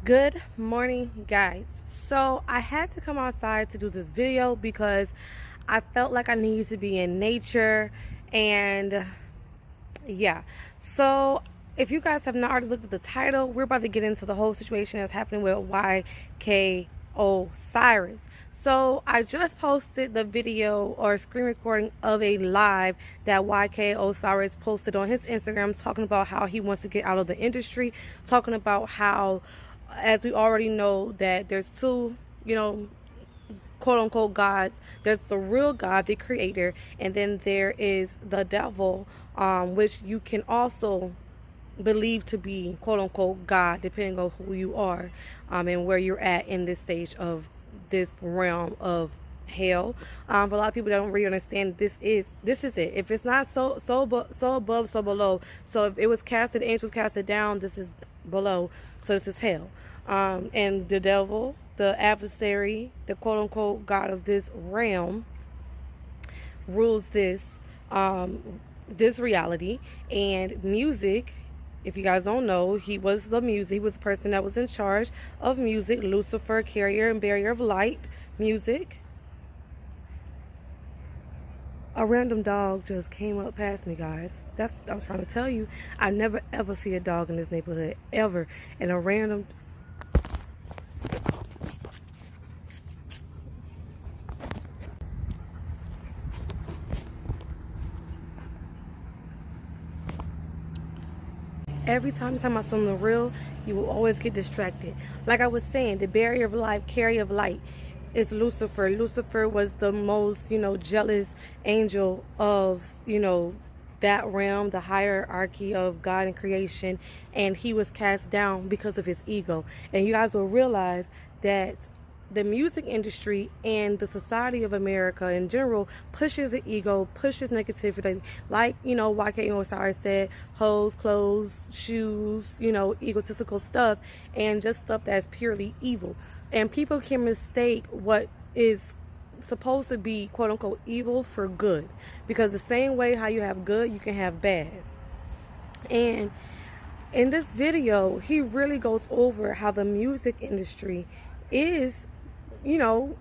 Good morning, guys. So I had to come outside to do this video because I felt like I needed to be in nature. And yeah, so if you guys have not already looked at the title, we're about to get into the whole situation that's happening with YK Osiris. So I just posted the video or screen recording of a live that YK Osiris posted on his Instagram, talking about how he wants to get out of the industry, talking about how, as we already know, that there's two, quote unquote gods. There's the real God, the creator, and then there is the devil, which you can also believe to be quote unquote God, depending on who you are, and where you're at in this stage of this realm of hell. But a lot of people don't really understand this is it. If it's not so above, so below. So if it was casted, angels casted down, this is below. So this is hell. And the devil, the adversary, the quote unquote God of this realm, rules this this reality. And music, if you guys don't know, he was the person that was in charge of music. Lucifer, carrier and barrier of light, music. A random dog just came up past me, guys. I'm trying to tell you, I never ever see a dog in this neighborhood, ever. And a random... Every time you talk about something real, you will always get distracted. Like I was saying, the barrier of life, carrier of light, is Lucifer. Lucifer was the most, jealous angel of, that realm, the hierarchy of God and creation. And he was cast down because of his ego. And you guys will realize that the music industry and the society of America in general pushes the ego, pushes negativity, like, YK Osiris said, hoes, clothes, shoes, egotistical stuff, and just stuff that's purely evil. And people can mistake what is supposed to be quote unquote evil for good, because the same way how you have good, you can have bad. And in this video, he really goes over how the music industry is,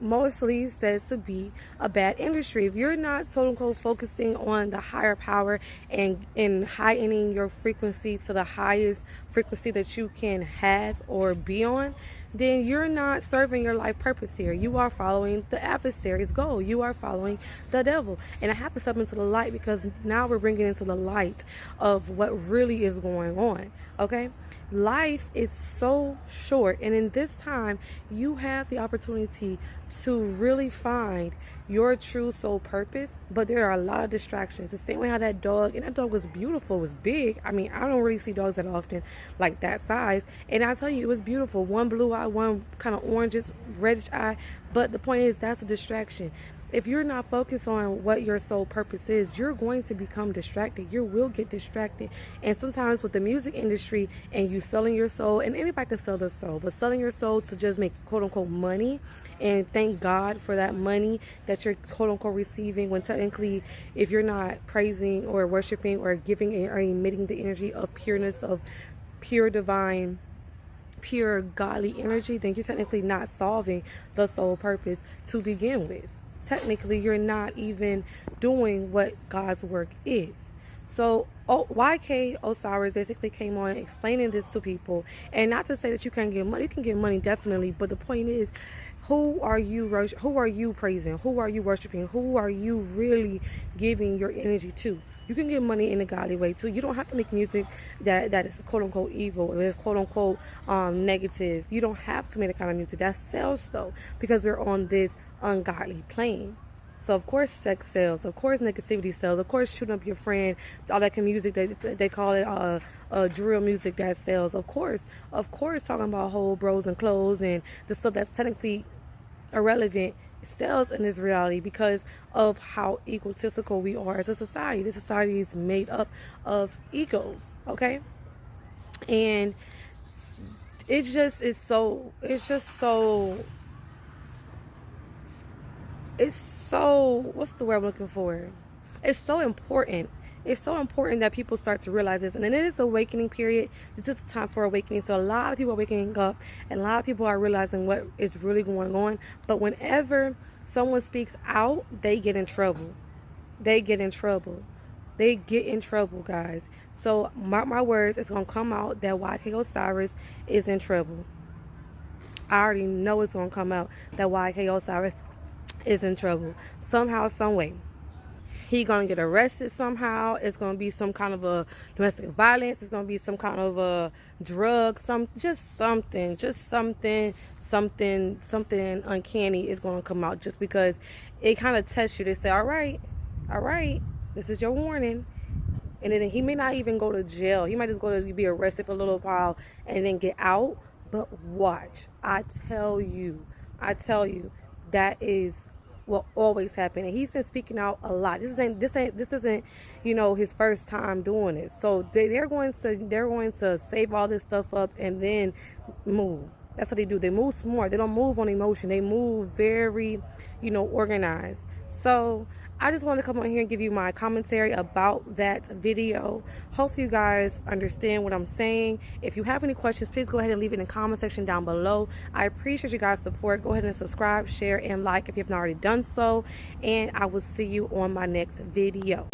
mostly says to be a bad industry. If you're not, quote unquote, focusing on the higher power and heightening your frequency to the highest frequency that you can have or be on, then you're not serving your life purpose here. You are following the adversary's goal. You are following the devil. And I have to step into the light, because now we're bringing into the light of what really is going on. Okay? Life is so short, and in this time you have the opportunity to really find your true soul purpose, but there are a lot of distractions. The same way how that dog, and that dog was beautiful, was big. I mean, I don't really see dogs that often like that size, and I tell you, it was beautiful. One blue eye, one kind of orangish reddish eye. But the point is, that's a distraction. If you're not focused on what your soul purpose is, you're going to become distracted. You will get distracted. And sometimes with the music industry and you selling your soul, and anybody can sell their soul, but selling your soul to just make quote unquote money, and thank God for that money that you're quote unquote receiving, when technically, if you're not praising or worshiping or giving or emitting the energy of pureness, of pure divine, pure godly energy, then you're technically not solving the soul purpose to begin with. Technically, you're not even doing what God's work is. So YK Osiris basically came on explaining this to people, and not to say that you can't get money. You can get money, definitely, but the point is, who are you praising? Who are you worshiping? Who are you really giving your energy to? You can get money in a godly way too. You don't have to make music that is quote unquote evil, or is quote unquote negative. You don't have to make the kind of music that sells, though, because we're on this ungodly plane. So of course sex sells, of course negativity sells, of course shooting up your friend, all that music, they call it drill music, that sells. Of course talking about whole bros and clothes and the stuff that's technically irrelevant sells in this reality, because of how egotistical we are as a society. This society is made up of egos, okay? And it's just so what's the word I'm looking for? It's so important It's so important that people start to realize this. And it is awakening period. This is the time for awakening. So a lot of people are waking up, and a lot of people are realizing what is really going on. But whenever someone speaks out, they get in trouble. They get in trouble. They get in trouble, guys. So mark my words, it's going to come out that YK Osiris is in trouble. I already know it's going to come out that YK Osiris is in trouble. Somehow, some way. He gonna get arrested somehow. It's gonna be some kind of a domestic violence. It's gonna be some kind of a drug, something uncanny is gonna come out, just because it kind of tests you. They say, all right, this is your warning. And then he may not even go to jail. He might just go to be arrested for a little while and then get out. But watch, I tell you, that is will always happen. And he's been speaking out a lot. This isn't you know, his first time doing it. So they're going to save all this stuff up and then move. That's what they do. They move smart. They don't move on emotion. They move very, you know, organized. So I just want to come on here and give you my commentary about that video. Hopefully you guys understand what I'm saying. If you have any questions, please go ahead and leave it in the comment section down below. I appreciate you guys' support. Go ahead and subscribe, share, and like if you have not already done so. And I will see you on my next video.